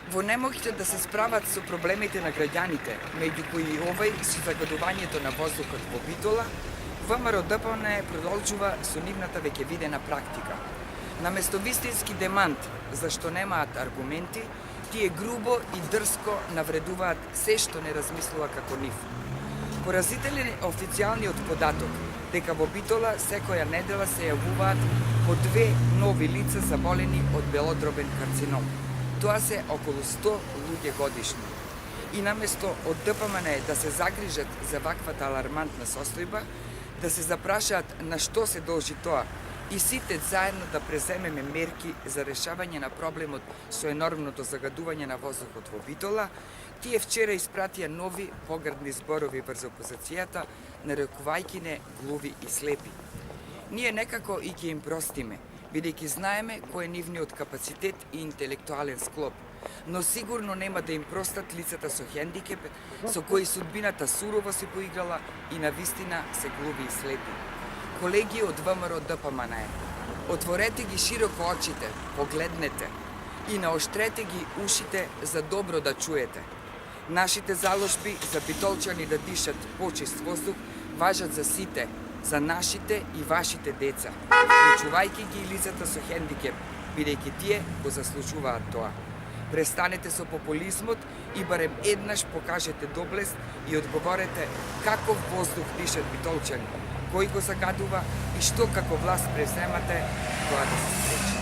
Во немоќта да се справат со проблемите на граѓаните, меѓу кои и овој со загадувањето на воздухот во Битола, ВМРО-ДПМНЕ продолжува со нивната веќе видена практика. Наместо вистински демант, зашто немаат аргументи, тие грубо и дрско навредуваат се што не размислува како нив. Поразителен е официјалниот податок дека во Битола секоја недела се јавуваат по 2 нови лица заболени од белодробен карцином. Тоа се околу 100 луѓе годишно. И наместо од ДПМНЕ да се загрижат за ваквата алармантна состојба, да се запрашаат на што се должи тоа и сите заедно да преземеме мерки за решавање на проблемот со енормното загадување на воздухот во Битола, тие вчера испратија нови погрдни зборови врз опозицијата, нарекувајќи не глуви и слепи. Ние некако и ќе им простиме, бидејќи знаеме кој е нивниот капацитет и интелектуален склоп, но сигурно нема да им простат лицата со хендикеп, со кои судбината сурово се поиграла и навистина се глуви и слепи. Колеги од ВМРО-ДПМНЕ, отворете ги широко очите, погледнете и наоштрете ги ушите за добро да чуете. Нашите заложби за битолчани да дишат почист воздух важат за сите, за нашите и вашите деца, вклучувајќи ги и лицата со хендикеп, бидејќи тие го заслужуваат тоа. Престанете со популизмот и барем еднаш покажете доблест и одговорете каков воздух дишат битолчани, кој го загадува и што како власт преземате тоа да се спречи.